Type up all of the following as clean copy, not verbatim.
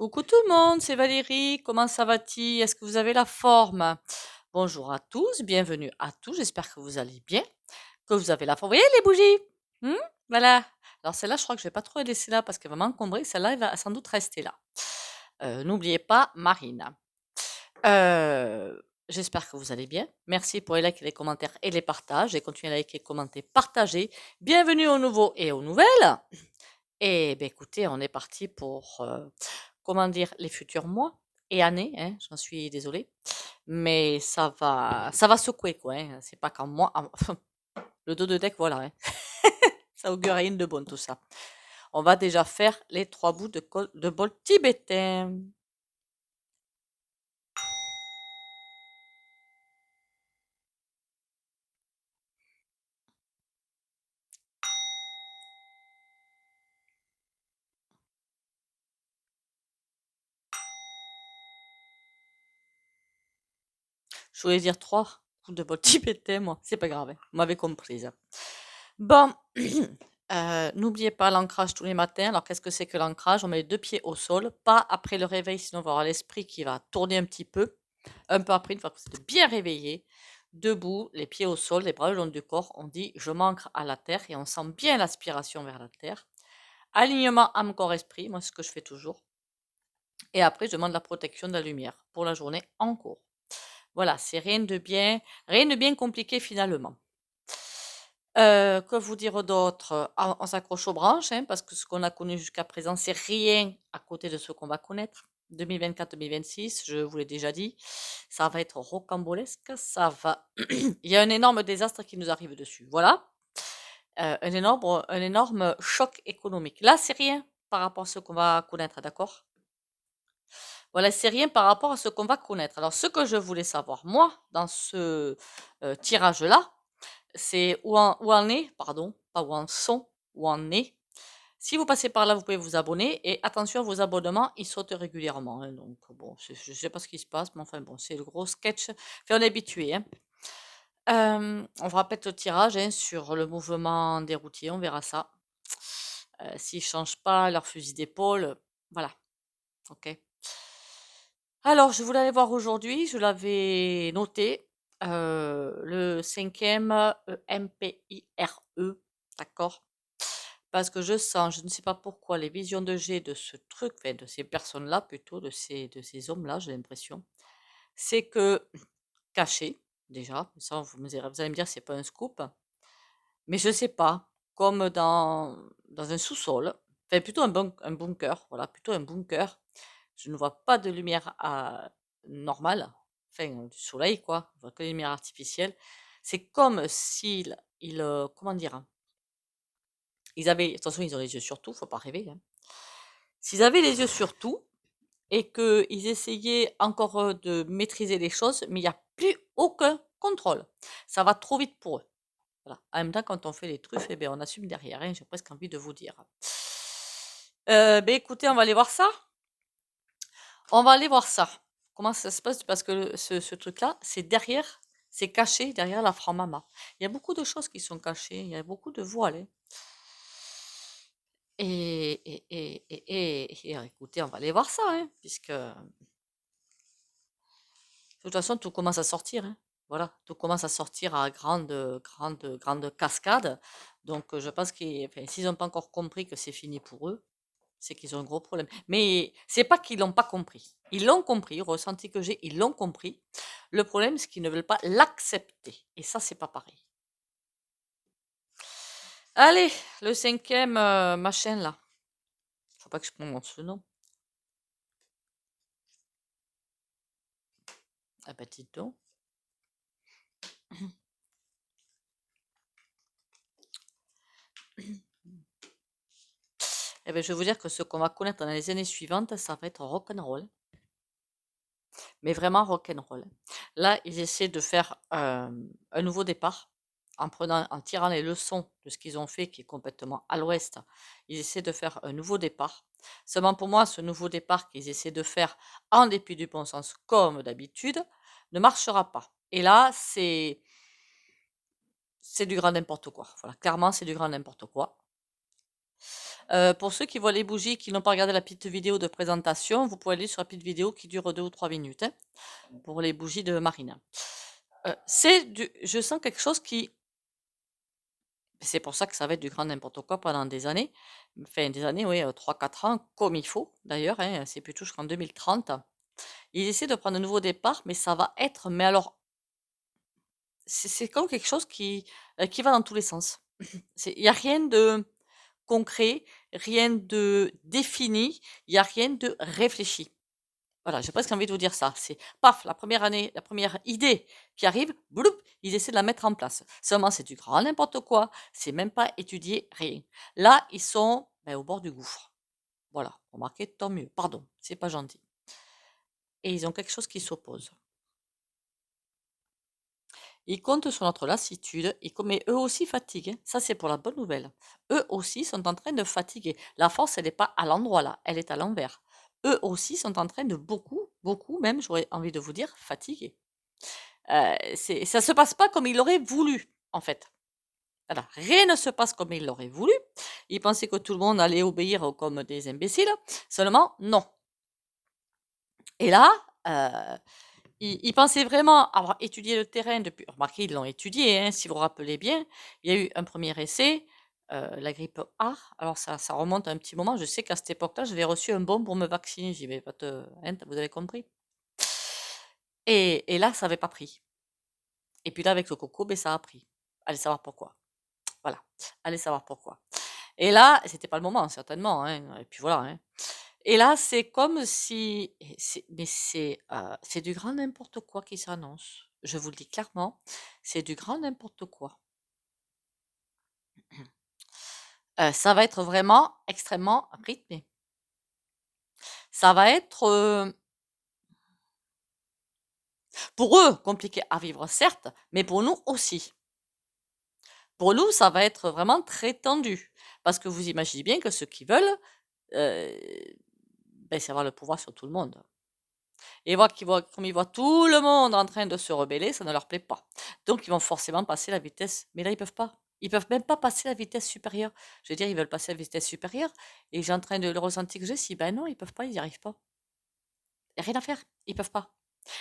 Coucou tout le monde, c'est Valérie. Comment ça va-t-il? Est-ce que vous avez la forme? Bonjour à tous, bienvenue à tous. J'espère que vous allez bien, que vous avez la forme. Vous voyez les bougies? Hmm. Voilà. Alors celle-là, je crois que je vais pas trop la laisser là parce qu'elle va m'encombrer. Celle-là, elle va sans doute rester là. N'oubliez pas Marine. Euh, J'espère que vous allez bien. Merci pour les likes, les commentaires et les partages. Et continuez à liker, commenter, partager. Bienvenue aux nouveaux et aux nouvelles. Et ben écoutez, on est parti pour, comment dire? Les futurs mois et années, hein, j'en suis désolée. Mais ça va secouer quoi, hein. C'est pas qu'en moi le dos de deck, voilà, hein. Ça augure rien de bon tout ça. On va déjà faire les 3 bouts de bol tibétain. Je voulais dire 3 bouts de bol tibétain moi, c'est pas grave, hein, vous m'avez comprise. Bon, n'oubliez pas l'ancrage tous les matins. Alors qu'est-ce que c'est que l'ancrage? On met les 2 pieds au sol, pas après le réveil, sinon on va avoir l'esprit qui va tourner un peu après, une fois que vous êtes bien réveillé, debout, les pieds au sol, les bras le long du corps, on dit je m'ancre à la terre et on sent bien l'aspiration vers la terre. Alignement âme, corps, esprit, moi c'est ce que je fais toujours. Et après, je demande la protection de la lumière pour la journée en cours. Voilà, c'est rien de bien compliqué finalement. Que vous dire d'autre? Ah, on s'accroche aux branches, hein, parce que ce qu'on a connu jusqu'à présent, c'est rien à côté de ce qu'on va connaître. 2024-2026, je vous l'ai déjà dit, ça va être rocambolesque, ça va. Il y a un énorme désastre qui nous arrive dessus. Voilà. Un énorme choc économique. Là, c'est rien par rapport à ce qu'on va connaître, d'accord? Voilà, c'est rien par rapport à ce qu'on va connaître. Alors, ce que je voulais savoir, moi, dans ce tirage-là, c'est où en est, pardon, pas où en sont, où en est. Si vous passez par là, vous pouvez vous abonner. Et attention, vos abonnements, ils sautent régulièrement, hein. Donc, bon, je ne sais pas ce qui se passe, mais enfin, bon, c'est le gros sketch. Enfin, on est habitué, hein. On vous rappelle le tirage, hein, sur le mouvement des routiers, on verra ça. S'ils ne changent pas leur fusil d'épaule, voilà, ok. Alors, je voulais aller voir aujourd'hui, je l'avais noté, le cinquième MPIRE, d'accord? Parce que je sens, je ne sais pas pourquoi, les visions que j'ai de ce truc, enfin de ces personnes-là plutôt, de ces hommes-là, j'ai l'impression, c'est que caché, déjà, ça vous allez me dire c'est pas un scoop, mais je sais pas, comme dans un sous-sol, enfin plutôt un bunker, voilà, plutôt un bunker. Je ne vois pas de lumière normale, enfin du soleil quoi, je vois que les lumières artificielles. C'est comme s'ils, comment dire, ils avaient, attention, ils ont les yeux sur tout, faut pas rêver, hein. S'ils avaient les yeux sur tout et qu'ils essayaient encore de maîtriser les choses, mais il n'y a plus aucun contrôle. Ça va trop vite pour eux. Voilà. En même temps, quand on fait les truffes, eh ben, on assume derrière, hein, j'ai presque envie de vous dire. Ben, écoutez, on va aller voir ça. On va aller voir ça. Comment ça se passe? Parce que ce truc-là, c'est derrière, c'est caché derrière la franc-maman. Il y a beaucoup de choses qui sont cachées, il y a beaucoup de voiles, hein. Écoutez, on va aller voir ça, hein, puisque de toute façon, tout commence à sortir, hein. Voilà, tout commence à sortir à grande cascade. Donc, je pense qu'ils, enfin, s'ils n'ont pas encore compris que c'est fini pour eux, c'est qu'ils ont un gros problème. Mais c'est pas qu'ils l'ont pas compris. Ils l'ont compris, le ressenti que j'ai, ils l'ont compris. Le problème, c'est qu'ils ne veulent pas l'accepter. Et ça, c'est pas pareil. Allez, le cinquième machin là. Faut pas que je prononce le nom. Ah ben, dis donc. Eh ben, je vais vous dire que ce qu'on va connaître dans les années suivantes, ça va être rock'n'roll. Mais vraiment rock'n'roll. Là, ils essaient de faire un nouveau départ en tirant les leçons de ce qu'ils ont fait, qui est complètement à l'ouest. Ils essaient de faire un nouveau départ. Seulement pour moi, ce nouveau départ qu'ils essaient de faire en dépit du bon sens, comme d'habitude, ne marchera pas. Et là, c'est du grand n'importe quoi. Voilà, clairement, c'est du grand n'importe quoi. Pour ceux qui voient les bougies, qui n'ont pas regardé la petite vidéo de présentation, vous pouvez aller sur la petite vidéo qui dure 2 ou 3 minutes, hein, pour les bougies de Marina. Je sens quelque chose qui c'est pour ça que ça va être du grand n'importe quoi pendant des années. Enfin des années, oui, 3-4 ans, comme il faut d'ailleurs, hein, c'est plutôt jusqu'en 2030. Ils essaient de prendre un nouveau départ, mais ça va être mais alors, c'est comme quelque chose qui va dans tous les sens. Il y a rien de concret, rien de défini, il y a rien de réfléchi. Voilà, j'ai presque envie de vous dire ça. C'est paf, la première année, la première idée qui arrive, bloup, ils essaient de la mettre en place. Seulement, c'est du grand n'importe quoi, c'est même pas étudié, rien. Là, ils sont ben, au bord du gouffre. Voilà, remarquez, tant mieux. Pardon, c'est pas gentil. Et ils ont quelque chose qui s'oppose. Ils comptent sur notre lassitude, mais eux aussi fatiguent, hein. Ça, c'est pour la bonne nouvelle. Eux aussi sont en train de fatiguer. La force, elle n'est pas à l'endroit là, elle est à l'envers. Eux aussi sont en train de beaucoup, beaucoup même, j'aurais envie de vous dire, fatiguer. Ça se passe pas comme il aurait voulu, en fait. Voilà, rien ne se passe comme il l'aurait voulu. Il pensait que tout le monde allait obéir comme des imbéciles. Seulement, non. Et là, ils pensaient vraiment avoir étudié le terrain depuis. Remarquez, ils l'ont étudié, hein, si vous vous rappelez bien. Il y a eu un premier essai, la grippe A. Alors ça remonte à un petit moment. Je sais qu'à cette époque-là, j'avais reçu un bon pour me vacciner. J'y vais pas te. Hein, vous avez compris. Et là, ça n'avait pas pris. Et puis là, avec le coco, ben, ça a pris. Allez savoir pourquoi. Voilà. Allez savoir pourquoi. Et là, c'était pas le moment, certainement, hein. Et puis voilà, hein. Et là, c'est comme si, mais c'est du grand n'importe quoi qui s'annonce. Je vous le dis clairement, c'est du grand n'importe quoi. Ça va être vraiment extrêmement rythmé. Ça va être, pour eux, compliqué à vivre, certes, mais pour nous aussi. Pour nous, ça va être vraiment très tendu. Parce que vous imaginez bien que ceux qui veulent, euh, ben, c'est avoir le pouvoir sur tout le monde. Et comme ils voient tout le monde en train de se rebeller, ça ne leur plaît pas. Donc, ils vont forcément passer la vitesse. Mais là, ils peuvent pas. Ils peuvent même pas passer la vitesse supérieure. Je veux dire, ils veulent passer la vitesse supérieure. Et j'ai en train de le ressentir que j'ai. Si, ben non, ils peuvent pas, ils n'y arrivent pas. Il n'y a rien à faire. Ils peuvent pas.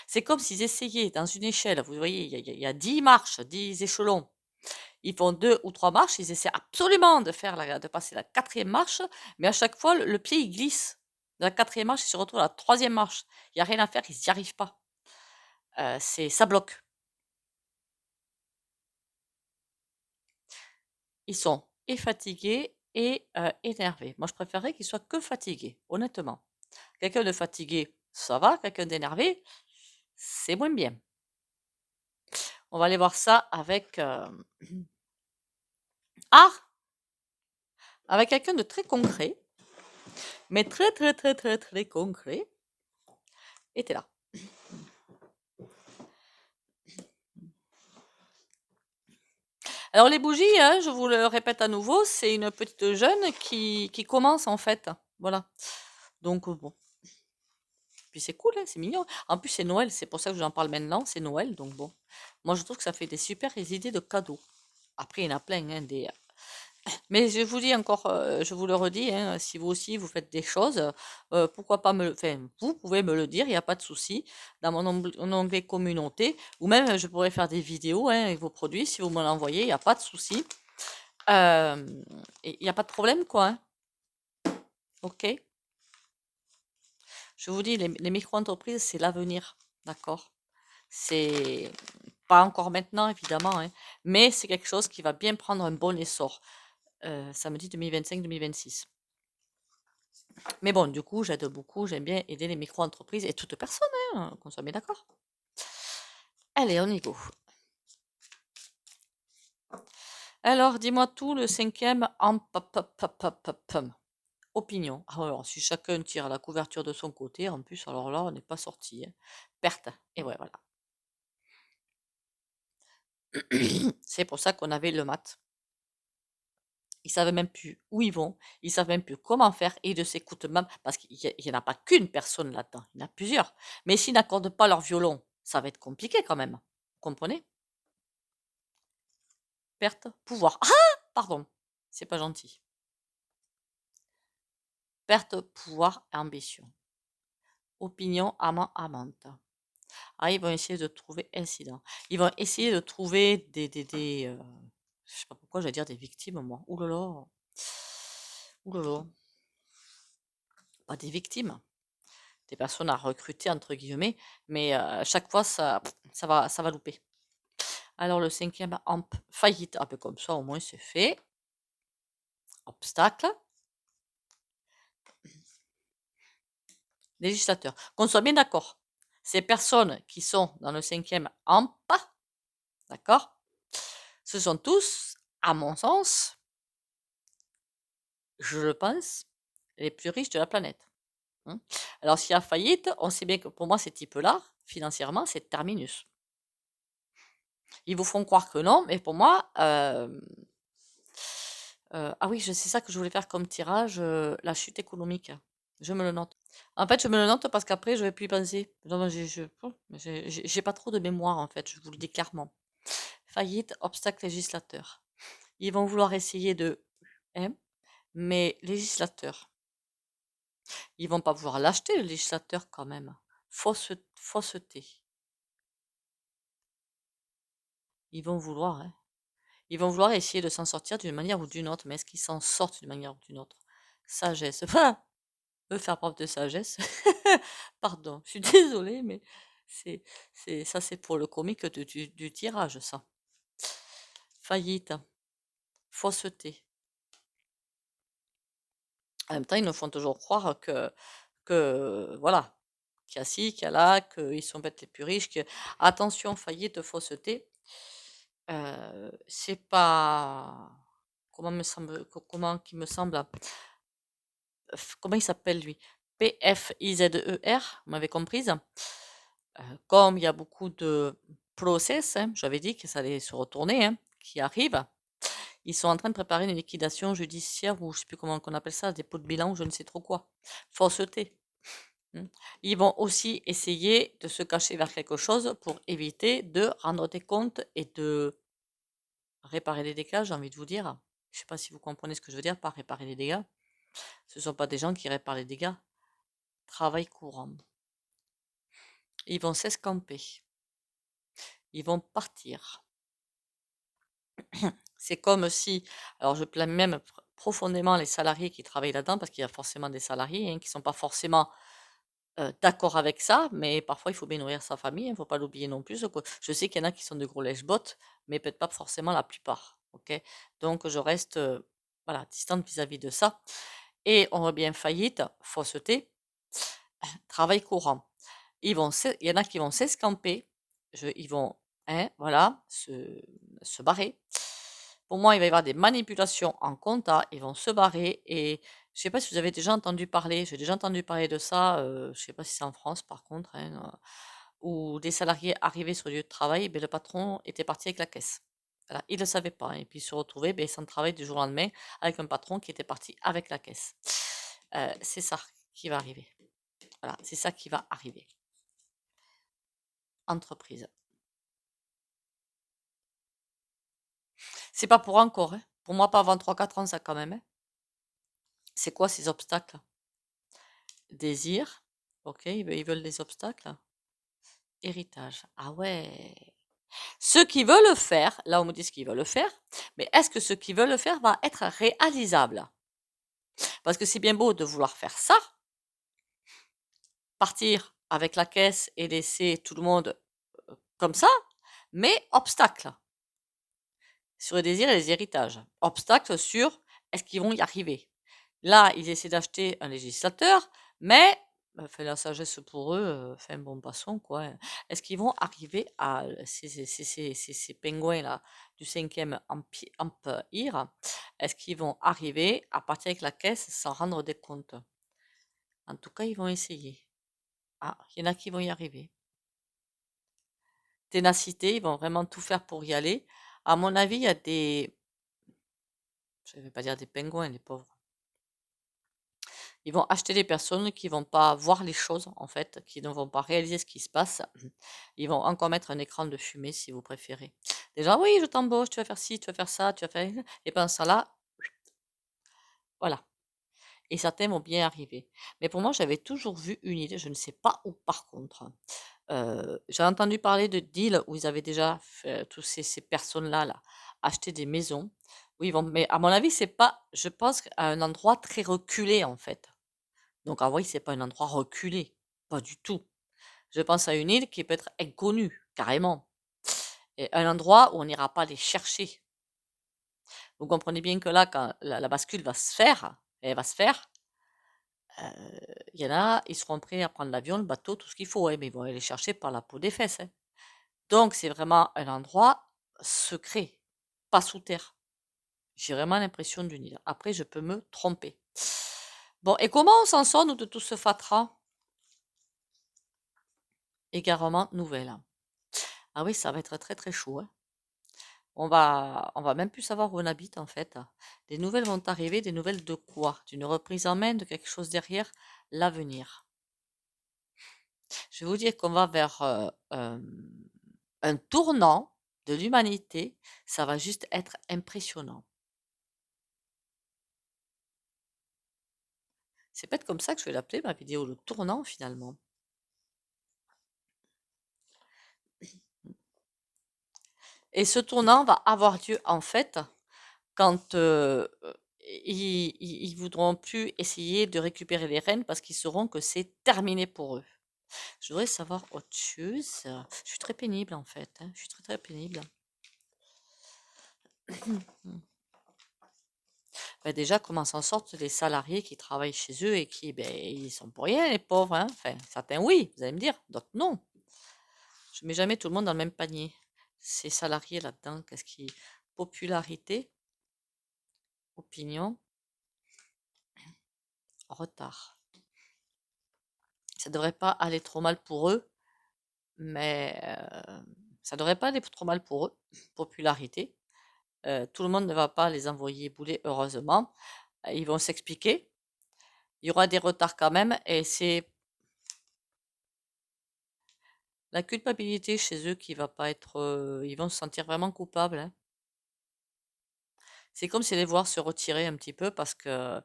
C'est comme s'ils essayaient dans une échelle. Vous voyez, il y a 10 marches, 10 échelons. Ils font 2 ou 3 marches. Ils essaient absolument de passer la quatrième marche. Mais à chaque fois, le pied, il glisse. De la quatrième marche, il se retrouve à la troisième marche. Il n'y a rien à faire. Ils n'y arrivent pas. Ça bloque. Ils sont et fatigués et énervés. Moi, je préférerais qu'ils soient que fatigués, honnêtement. Quelqu'un de fatigué, ça va. Quelqu'un d'énervé, c'est moins bien. On va aller voir ça avec ah, avec quelqu'un de très concret, mais très très très très très concret. Et t'es là. Alors les bougies, hein, je vous le répète à nouveau, c'est une petite jeune qui commence en fait. Voilà. Donc bon. Puis c'est cool, hein, c'est mignon. En plus, c'est Noël, c'est pour ça que je vous en parle maintenant, c'est Noël, donc bon. Moi, je trouve que ça fait des super idées de cadeaux. Après, il y en a plein, hein, mais je vous dis encore, je vous le redis, hein, si vous aussi vous faites des choses, pourquoi pas enfin, vous pouvez me le dire, il n'y a pas de souci, dans mon onglet communauté, ou même je pourrais faire des vidéos, hein, avec vos produits, si vous me l'envoyez, il n'y a pas de souci. Il n'y a pas de problème, quoi, hein. Ok? Je vous dis, les micro-entreprises, c'est l'avenir, d'accord? C'est pas encore maintenant, évidemment, hein, mais c'est quelque chose qui va bien prendre un bon essor. Ça me dit 2025-2026. Mais bon, du coup, j'aide beaucoup, j'aime bien aider les micro-entreprises et toute personne, hein, qu'on soit bien d'accord. Allez, on y go. Alors, dis-moi tout, le cinquième en opinion. Alors, si chacun tire la couverture de son côté, en plus, alors là, on n'est pas sorti, hein. Perte. Et ouais, voilà. C'est pour ça qu'on avait le mat. Ils savent même plus où ils vont, ils savent même plus comment faire et ils ne s'écoutent même parce qu'il n'y en a pas qu'une personne là-dedans, il y en a plusieurs. Mais s'ils n'accordent pas leur violon, ça va être compliqué quand même. Vous comprenez? Perte, pouvoir. Ah! Pardon, c'est pas gentil. perte de pouvoir et ambition. Opinion, amant, amante. Ah, ils vont essayer de trouver incident. Ils vont essayer de trouver je sais pas pourquoi j'allais dire des victimes, moi. Ouh là là. Ouh là là. Pas des victimes. Des personnes à recruter, entre guillemets. Mais à chaque fois, ça va louper. Alors, le cinquième, faillite. Un peu comme ça, au moins, c'est fait. Obstacle. Législateur. Qu'on soit bien d'accord. Ces personnes qui sont dans le cinquième pas, d'accord, ce sont tous, à mon sens, je le pense, les plus riches de la planète. Hein. Alors, s'il y a faillite, on sait bien que pour moi, ces types-là, financièrement, c'est terminus. Ils vous font croire que non, mais pour moi, ah oui, c'est ça que je voulais faire comme tirage, la chute économique. Je me le note. En fait, je me le note parce qu'après, je vais plus y penser. Non, j'ai pas trop de mémoire, en fait, je vous le dis clairement. Faillite, obstacle législateur. Ils vont vouloir essayer de... hein, mais législateur. Ils vont pas vouloir l'acheter, le législateur, quand même. Fausseté. Ils vont vouloir, hein. Ils vont vouloir essayer de s'en sortir d'une manière ou d'une autre, mais est-ce qu'ils s'en sortent d'une manière ou d'une autre? Sagesse. Enfin, faire preuve de sagesse. Pardon, je suis désolée, mais ça, c'est pour le comique du tirage, ça. Faillite. Fausseté. En même temps, ils nous font toujours croire voilà, qu'il y a ci, qu'il y a là, qu'ils sont bêtes les plus riches, que attention, faillite, fausseté, c'est pas comment qu'il me semble, comment il s'appelle lui? PFIZER, vous m'avez comprise? Comme il y a beaucoup de process, hein, j'avais dit que ça allait se retourner, hein, qui arrivent. Ils sont en train de préparer une liquidation judiciaire ou je sais plus comment on appelle ça, dépôt de bilan ou je ne sais trop quoi. Fausseté. Ils vont aussi essayer de se cacher vers quelque chose pour éviter de rendre des comptes et de réparer les dégâts, j'ai envie de vous dire. Je ne sais pas si vous comprenez ce que je veux dire par réparer les dégâts. Ce ne sont pas des gens qui réparent les dégâts. Travail courant. Ils vont s'escamper. Ils vont partir. C'est comme si, alors je plains même profondément les salariés qui travaillent là-dedans, parce qu'il y a forcément des salariés qui ne sont pas forcément d'accord avec ça, mais parfois il faut bien nourrir sa famille, il ne faut pas l'oublier non plus. Donc, je sais qu'il y en a qui sont de gros lèche-bottes, mais peut-être pas forcément la plupart. Ok, donc je reste voilà, distante vis-à-vis de ça. Et on revient faillite, fausseté, travail courant. Il y en a qui vont s'escamper, ils vont voilà, se barrer. Pour moi, il va y avoir des manipulations en compta, ils vont se barrer et je sais pas si vous avez déjà entendu parler, j'ai déjà entendu parler de ça, je sais pas si c'est en France par contre, où des salariés arrivaient sur le lieu de travail, ben, le patron était parti avec la caisse. Voilà, il ne le savait pas, et puis il se retrouvait ben, sans travail du jour au lendemain avec un patron qui était parti avec la caisse. C'est ça qui va arriver. Voilà, c'est ça qui va arriver. Entreprise. C'est pas pour encore, hein. Pour moi, pas avant 3-4 ans, ça quand même. Hein. C'est quoi ces obstacles? Désir. Ok, ils veulent des obstacles. Héritage. Ah ouais. Ceux qui veulent le faire, là on me dit ce qu'ils veulent le faire, mais est-ce que ce qui veulent le faire va être réalisable? Parce que c'est bien beau de vouloir faire ça, partir avec la caisse et laisser tout le monde comme ça, mais obstacle sur les désirs et les héritages. Obstacle sur est-ce qu'ils vont y arriver? Là, ils essaient d'acheter un législateur, mais fait la sagesse pour eux, fait un bon passons, quoi. Hein. Est-ce qu'ils vont arriver à ces pingouins-là du 5e empire? Est-ce qu'ils vont arriver à partir avec la caisse sans rendre des comptes? En tout cas, ils vont essayer. Ah, il y en a qui vont y arriver. Ténacité, ils vont vraiment tout faire pour y aller. À mon avis, il y a je ne vais pas dire des pingouins, les pauvres. Ils vont acheter des personnes qui vont pas voir les choses, en fait, qui ne vont pas réaliser ce qui se passe. Ils vont encore mettre un écran de fumée, si vous préférez. Déjà, oui, je t'embauche, tu vas faire ci, tu vas faire ça, tu vas faire... Et ben ça là, voilà. et certains vont bien arriver. Mais pour moi, j'avais toujours vu une idée, je ne sais pas où par contre. J'ai entendu parler de deals où ils avaient déjà fait, tous ces personnes-là là, acheté des maisons. Oui, ils vont, mais à mon avis, c'est pas, je pense, à un endroit très reculé en fait. Donc en vrai, c'est pas un endroit reculé, pas du tout. Je pense à une île qui peut être inconnue, carrément. Et un endroit où on n'ira pas les chercher. Vous comprenez bien que là, quand la bascule va se faire, elle va se faire, il y en a, ils seront prêts à prendre l'avion, le bateau, tout ce qu'il faut, hein, mais ils vont aller les chercher par la peau des fesses, hein. Donc, c'est vraiment un endroit secret, pas sous terre. J'ai vraiment l'impression d'une île. Après, je peux me tromper. Bon, et comment on s'en sort, nous, de tout ce fatras? Égarement nouvelle. Ah oui, ça va être très très chaud, hein. On va même plus savoir où on habite en fait. Des nouvelles vont arriver, des nouvelles de quoi? D'une reprise en main, de quelque chose derrière, l'avenir. Je vais vous dire qu'on va vers un tournant de l'humanité. Ça va juste être impressionnant. C'est peut-être comme ça que je vais l'appeler ma vidéo, le tournant finalement. Et ce tournant va avoir lieu en fait quand ils voudront plus essayer de récupérer les rênes parce qu'ils sauront que c'est terminé pour eux. Je voudrais savoir autre chose. Je suis très pénible en fait, hein. Je suis très très pénible. Ben déjà, comment s'en sortent les salariés qui travaillent chez eux et qui, ben, ils sont pour rien, les pauvres, hein. Enfin, certains oui, vous allez me dire, d'autres non. Je mets jamais tout le monde dans le même panier. Ces salariés là-dedans, qu'est-ce qui... Popularité, opinion, retard. Ça devrait pas aller trop mal pour eux, mais ça devrait pas aller trop mal pour eux. Popularité. Tout le monde ne va pas les envoyer bouler, heureusement. Ils vont s'expliquer. Il y aura des retards quand même, et c'est la culpabilité chez eux qui va pas être. Ils vont se sentir vraiment coupables, hein. C'est comme si les voir se retirer un petit peu parce que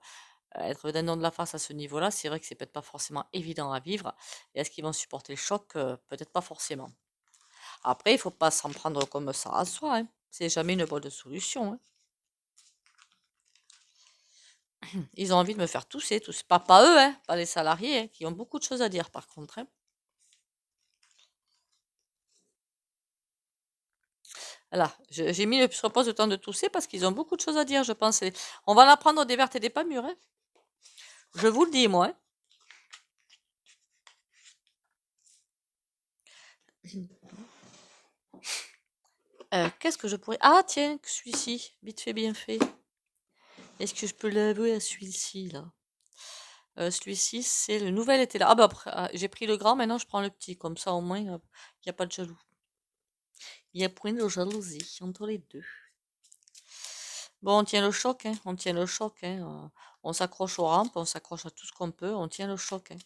être dindon de la face à ce niveau-là, c'est vrai que c'est peut-être pas forcément évident à vivre. Et est-ce qu'ils vont supporter le choc? Peut-être pas forcément. Après, il faut pas s'en prendre comme ça à soi, hein. C'est jamais une bonne solution, hein. Ils ont envie de me faire tousser, tous. Pas eux, hein, pas les salariés, hein, qui ont beaucoup de choses à dire par contre, hein. Voilà, j'ai mis sur pause le temps de tousser parce qu'ils ont beaucoup de choses à dire, je pense. On va en apprendre des vertes et des pas mûres, hein. Je vous le dis, moi, hein. Qu'est-ce que je pourrais... Ah, tiens, celui-ci, vite fait, bien fait. Est-ce que je peux l'avouer à celui-ci, là? Celui-ci, c'est le nouvel était là. Ah bah, j'ai pris le grand, maintenant je prends le petit. Comme ça, au moins, il n'y a pas de jaloux. Il y a point de jalousie entre les deux. Bon, on tient le choc, hein. On tient le choc, hein. On s'accroche aux rampes, on s'accroche à tout ce qu'on peut. On tient le choc, hein.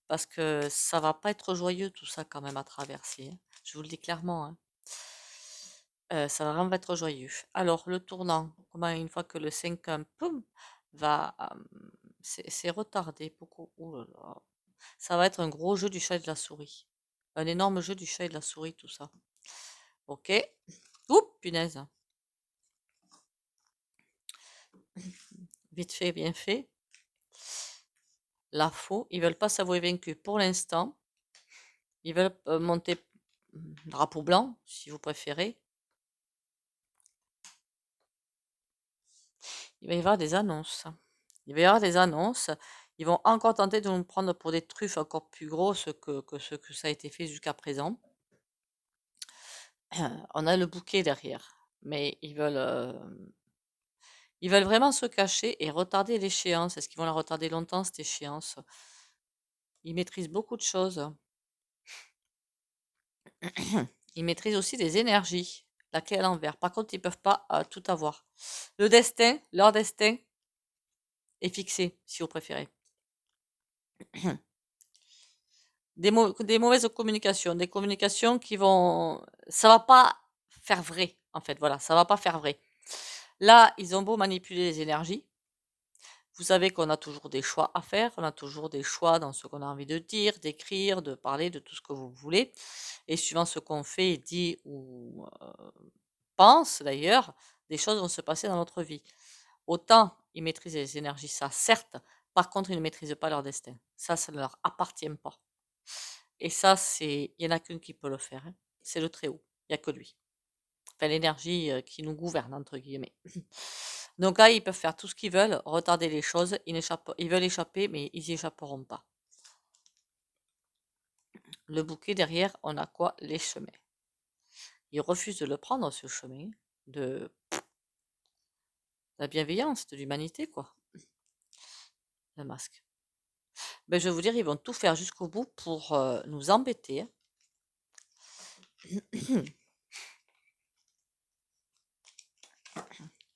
Parce que ça va pas être joyeux, tout ça, quand même, à traverser, hein. Je vous le dis clairement, hein. Ça va vraiment pas être joyeux. Alors, le tournant, comment une fois que le 5 poum, va... c'est retardé beaucoup. Oh là là. Ça va être un gros jeu du chat et de la souris. Un énorme jeu du chat et de la souris, tout ça. Ok. Oups, punaise. Vite fait, bien fait. La faux. Ils veulent pas s'avouer vaincus pour l'instant. Ils veulent monter drapeau blanc, si vous préférez. Il va y avoir des annonces. Il va y avoir des annonces. Ils vont encore tenter de nous prendre pour des truffes encore plus grosses que ce que ça a été fait jusqu'à présent. On a le bouquet derrière. Mais ils veulent vraiment se cacher et retarder l'échéance. Est-ce qu'ils vont la retarder longtemps, cette échéance? Ils maîtrisent beaucoup de choses. Ils maîtrisent aussi des énergies. La clé à l'envers. Par contre, ils ne peuvent pas tout avoir. Le destin, leur destin est fixé, si vous préférez. Des mauvaises communications. Des communications qui vont... Ça va pas faire vrai, en fait. Voilà, ça va pas faire vrai. Là, ils ont beau manipuler les énergies. Vous savez qu'on a toujours des choix à faire, on a toujours des choix dans ce qu'on a envie de dire, d'écrire, de parler, de tout ce que vous voulez. Et suivant ce qu'on fait, dit ou pense d'ailleurs, des choses vont se passer dans notre vie. Autant ils maîtrisent les énergies, ça certes, par contre ils ne maîtrisent pas leur destin. Ça ne leur appartient pas. Et ça, il y en a qu'un qui peut le faire, hein. C'est le Très-Haut. Il n'y a que lui. Enfin, l'énergie qui nous gouverne, entre guillemets. Donc là, ils peuvent faire tout ce qu'ils veulent, retarder les choses. Ils veulent échapper, mais ils n'y échapperont pas. Le bouquet derrière, on a quoi? Les chemins. Ils refusent de le prendre, ce chemin, de la bienveillance, de l'humanité, quoi. Le masque. Ben, je vais vous dire, ils vont tout faire jusqu'au bout pour nous embêter, hein.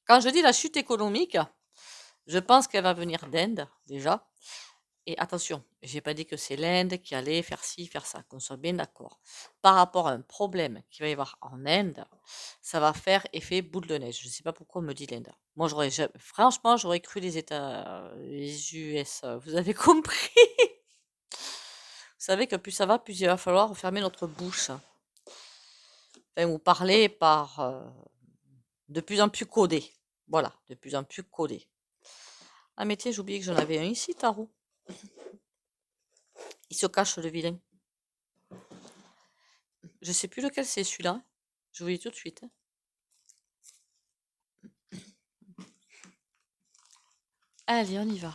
Quand je dis la chute économique, je pense qu'elle va venir d'Inde, déjà. Et attention, j'ai pas dit que c'est l'Inde qui allait faire ci, faire ça, qu'on soit bien d'accord. Par rapport à un problème qu'il va y avoir en Inde, ça va faire effet boule de neige. Je ne sais pas pourquoi on me dit l'Inde. Moi, franchement, j'aurais cru les les US. Vous avez compris? Vous savez que plus ça va, plus il va falloir fermer notre bouche. Enfin, ou parler par de plus en plus codé. Voilà, de plus en plus codé. Ah mais tiens, j'ai oublié que j'en avais un ici, tarot. Il se cache le vilain. Je sais plus lequel c'est celui-là. Je vous le dis tout de suite, hein. Allez, on y va.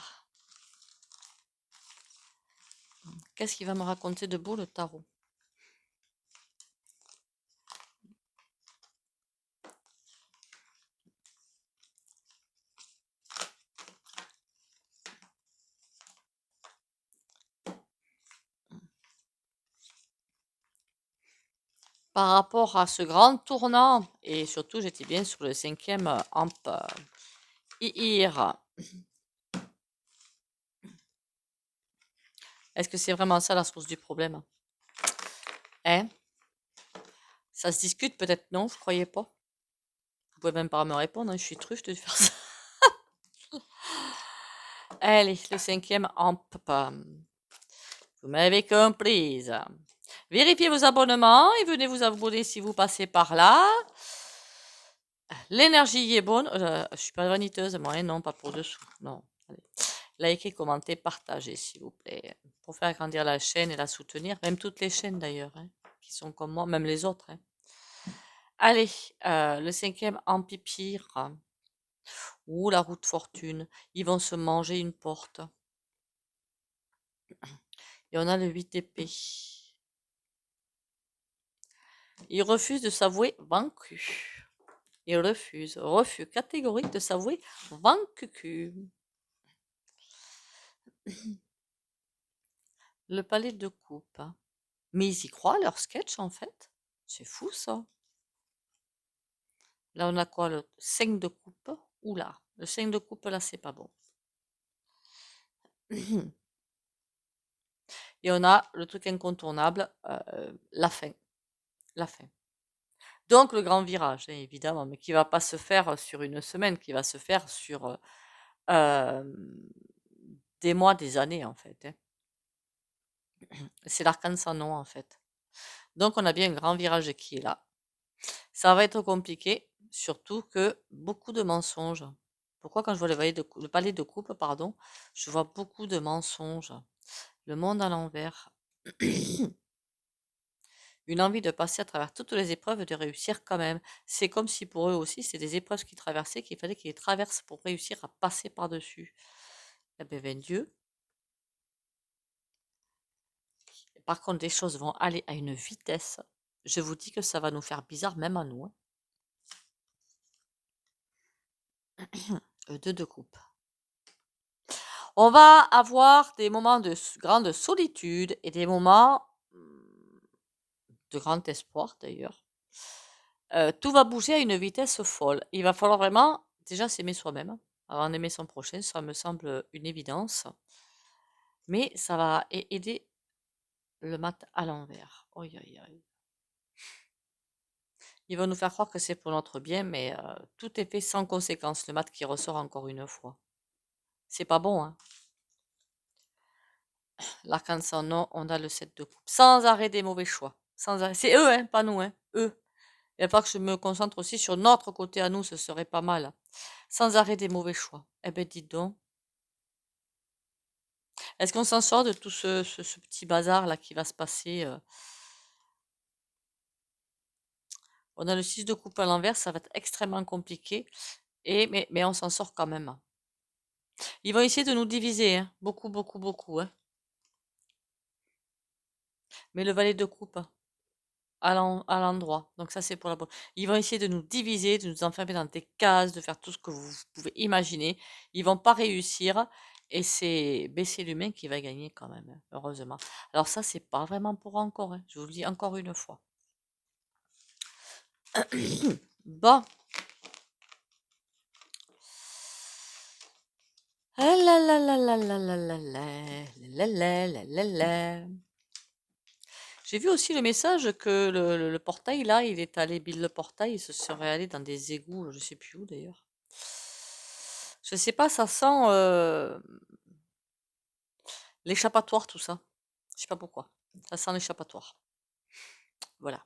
Qu'est-ce qu'il va me raconter de beau, le tarot? Par rapport à ce grand tournant, et surtout, j'étais bien sur le 5e amp IR. Est-ce que c'est vraiment ça la source du problème? Hein? Ça se discute peut-être, non? Vous croyez pas? Vous pouvez même pas me répondre, hein, je suis truffe de faire ça. Allez, le 5e amp. Vous m'avez comprise. Vérifiez vos abonnements et venez vous abonner si vous passez par là. L'énergie est bonne. Je suis pas vaniteuse, moi, hein, non, pas pour dessous. Non. Allez. Likez, commentez, partagez, s'il vous plaît. Pour faire grandir la chaîne et la soutenir. Même toutes les chaînes, d'ailleurs, hein, qui sont comme moi, même les autres, hein. Allez, le 5e empire. Ou la route fortune. Ils vont se manger une porte. Et on a le 8 d'épée. Il refuse de s'avouer vaincu. Il refus catégorique de s'avouer vaincu. Le palais de coupe. Mais ils y croient, leur sketch, en fait. C'est fou, ça. Là, on a quoi? Le 5 de coupe. Oula, le 5 de coupe, là, c'est pas bon. Et on a le truc incontournable, la fin. La fin. Donc, le grand virage, hein, évidemment, mais qui va pas se faire sur une semaine, qui va se faire sur des mois, des années, en fait, hein. C'est l'arcane sans nom, en fait. Donc, on a bien un grand virage qui est là. Ça va être compliqué, surtout que beaucoup de mensonges. Pourquoi quand je vois le palais de coupe, pardon, je vois beaucoup de mensonges. Le monde à l'envers. Une envie de passer à travers toutes les épreuves et de réussir quand même. C'est comme si pour eux aussi, c'est des épreuves qu'ils traversaient, qu'il fallait qu'ils les traversent pour réussir à passer par-dessus. Eh ben, ben Dieu. Par contre, les choses vont aller à une vitesse. Je vous dis que ça va nous faire bizarre, même à nous, hein. Deux de coupe. On va avoir des moments de grande solitude et des moments de grand espoir d'ailleurs. Tout va bouger à une vitesse folle. Il va falloir vraiment déjà s'aimer soi-même avant d'aimer son prochain. Ça me semble une évidence. Mais ça va aider le mat à l'envers. Oi, oi, oi. Ils vont nous faire croire que c'est pour notre bien, mais tout est fait sans conséquence. Le mat qui ressort encore une fois. C'est pas bon, hein. L'arc-en-ciel, non, on a le 7 de coupe. Sans arrêt des mauvais choix. Sans arrêt. C'est eux, hein, pas nous, hein. Eux. Il va falloir que je me concentre aussi sur notre côté à nous, ce serait pas mal. Sans arrêt des mauvais choix. Eh ben, dites donc. Est-ce qu'on s'en sort de tout ce petit bazar là qui va se passer On a le 6 de coupe à l'envers, ça va être extrêmement compliqué. Mais on s'en sort quand même. Ils vont essayer de nous diviser, hein. Beaucoup, beaucoup, beaucoup, hein. Mais le valet de coupe à l'endroit. Donc ça, c'est pour la bonne. Ils vont essayer de nous diviser, de nous enfermer dans des cases, de faire tout ce que vous pouvez imaginer. Ils vont pas réussir. Et c'est baisser l'humain qui va gagner quand même, hein, heureusement. Alors ça, c'est pas vraiment pour encore, hein. Je vous le dis encore une fois. Bon. Ah là là là là là là là là là là là là. J'ai vu aussi le message que le portail, là, il est allé, Bill le portail, il se serait allé dans des égouts, je sais plus où d'ailleurs. Je sais pas, ça sent l'échappatoire, tout ça. Je sais pas pourquoi. Ça sent l'échappatoire. Voilà.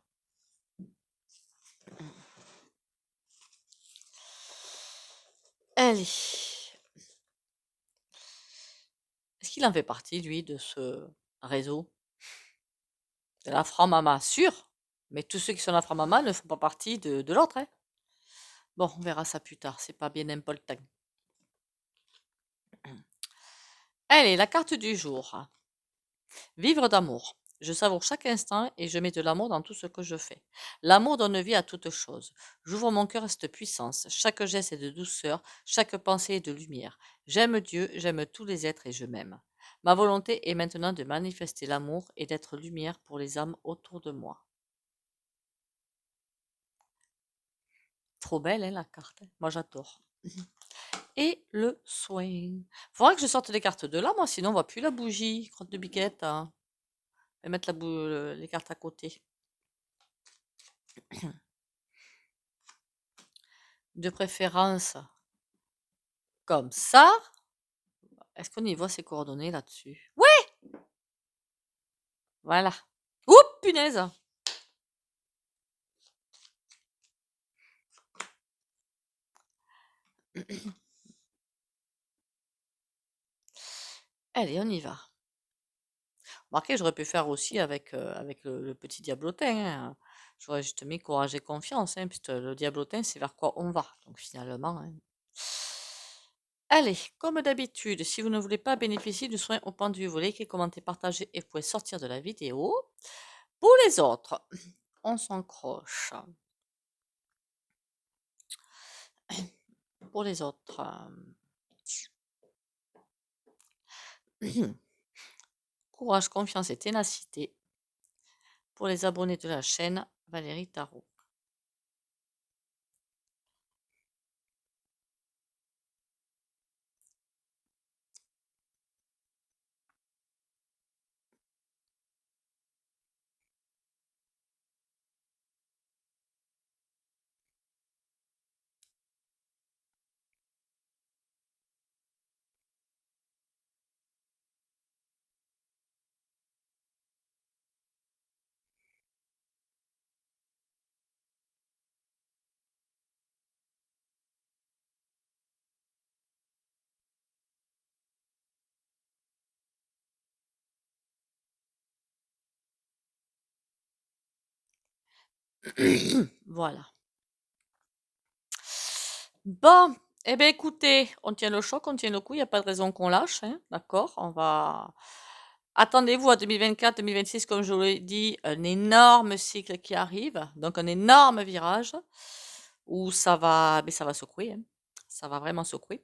Allez. Est-ce qu'il en fait partie, lui, de ce réseau de la franc-mama? Sûr. Mais tous ceux qui sont la franc-mama ne font pas partie de l'autre, hein. Bon, on verra ça plus tard. C'est pas bien important. Allez, la carte du jour. Vivre d'amour. Je savoure chaque instant et je mets de l'amour dans tout ce que je fais. L'amour donne vie à toute chose. J'ouvre mon cœur à cette puissance. Chaque geste est de douceur, chaque pensée est de lumière. J'aime Dieu, j'aime tous les êtres et je m'aime. Ma volonté est maintenant de manifester l'amour et d'être lumière pour les âmes autour de moi. Trop belle, hein, la carte. Moi, j'adore. Et le soin. Faudra que je sorte les cartes de là, moi, sinon on voit plus la bougie. Crotte de biquette, hein. Je vais mettre les cartes à côté. De préférence comme ça. Est-ce qu'on y voit ses coordonnées là-dessus? Ouais! Voilà. Oups, punaise! Allez, on y va. Remarquez, j'aurais pu faire aussi avec le petit diablotin, hein. J'aurais juste mis courage et confiance, hein, puisque le diablotin, c'est vers quoi on va. Donc finalement, hein. Allez, comme d'habitude, si vous ne voulez pas bénéficier du soin au pendu, vous likez, commentez, partagez et vous pouvez sortir de la vidéo. Pour les autres, on s'encroche. Pour les autres, courage, confiance et ténacité. Pour les abonnés de la chaîne, Valérie Tarot. Voilà. Bon, eh bien écoutez, on tient le choc, on tient le coup, il n'y a pas de raison qu'on lâche, hein, d'accord? On va... Attendez-vous à 2024-2026, comme je vous l'ai dit, un énorme cycle qui arrive, donc un énorme virage, où mais ça va secouer, hein. Ça va vraiment secouer.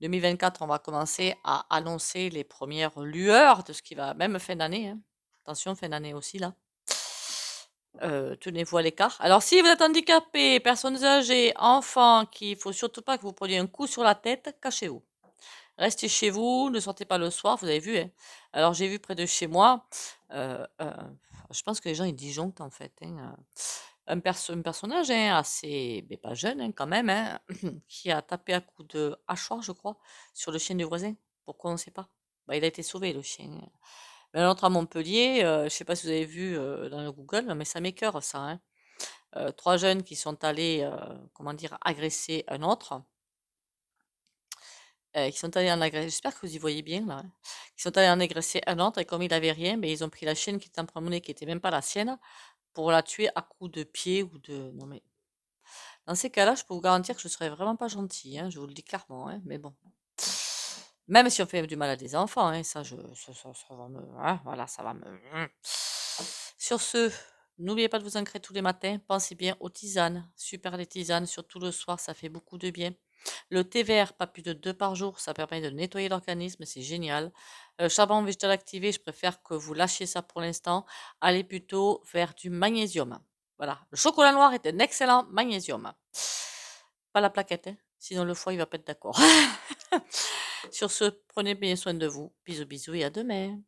2024, on va commencer à annoncer les premières lueurs de ce qui va, même fin d'année, hein. Attention, fin d'année aussi, là. Tenez-vous à l'écart. Alors, si vous êtes handicapé, personnes âgées, enfants, qu'il faut surtout pas que vous preniez un coup sur la tête, cachez-vous. Restez chez vous, ne sortez pas le soir, vous avez vu, hein. Alors, j'ai vu près de chez moi, je pense que les gens, ils disjonctent, en fait, hein. un personnage hein, assez, mais pas jeune hein, quand même, hein, qui a tapé à coups de hachoir, je crois, sur le chien du voisin. Pourquoi on ne sait pas. Bah, il a été sauvé, le chien. Mais un autre à Montpellier, je ne sais pas si vous avez vu dans le Google, mais ça m'écoeure ça. Hein. 3 jeunes qui sont allés, comment dire, agresser un autre. Qui sont allés en agresser, j'espère que vous y voyez bien là. Hein. Qui sont allés en agresser un autre et comme il avait rien, mais ils ont pris la chienne qui était en promenade, qui était même pas la sienne, pour la tuer à coups de pied ou de. Non mais dans ces cas-là, je peux vous garantir que je serais vraiment pas gentille, hein, je vous le dis clairement, hein, mais bon. Même si on fait du mal à des enfants, hein, ça va me, hein, voilà, ça va me. Sur ce, n'oubliez pas de vous ancrer tous les matins. Pensez bien aux tisanes, super les tisanes, surtout le soir, ça fait beaucoup de bien. Le thé vert, pas plus de 2 par jour, ça permet de nettoyer l'organisme, c'est génial. Charbon végétal activé, je préfère que vous lâchiez ça pour l'instant. Allez plutôt vers du magnésium. Voilà, le chocolat noir est un excellent magnésium. Pas la plaquette, hein, sinon le foie il va pas être d'accord. Sur ce, prenez bien soin de vous. Bisous bisous et à demain.